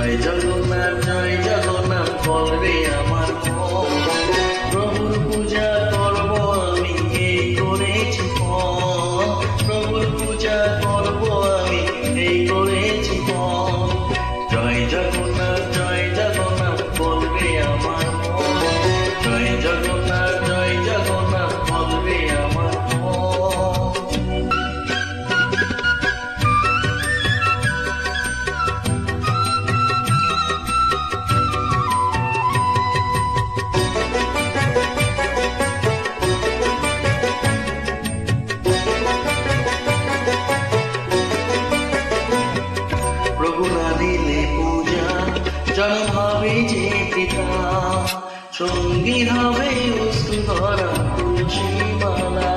জয় জগন্নাথ বলবে আমার মন। প্রভুর পূজা করব আমি এই করেছি মন, প্রভুর পূজা করব আমি এই করেছি মন। জয় জগন্নাথ বলবে আমার মন, জয় জগন্নাথ বলবে আমার মন। প্রভু না দিলে পূজা জন্ম হবে যে পিতা, সঙ্গী হবে অশ্রু ধরা তুলসী মালা।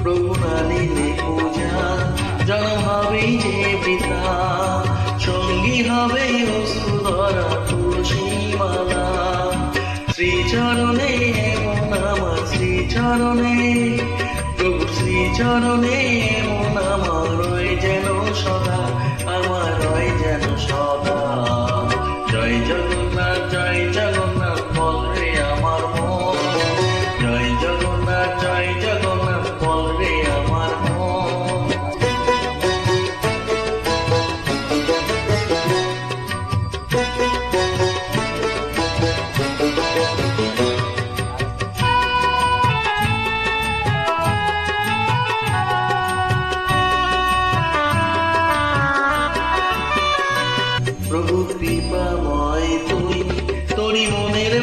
প্রভু না দিলে পূজা জন্ম হবে যে পিতা, সঙ্গী হবে অশ্রু ধরা তুলসী মালা। শ্রীচরণে এমন আমার শ্রীচরণে, প্রভু শ্রীচরণে এমন আমার রয় যেন সদা, আমার রয় যেন সদা। জয় জগন্নাথ বলবে আমার মন, জয় জগন্নাথ বলবে আমার মন। প্রভু কৃপাময় তুই, তোরি মনের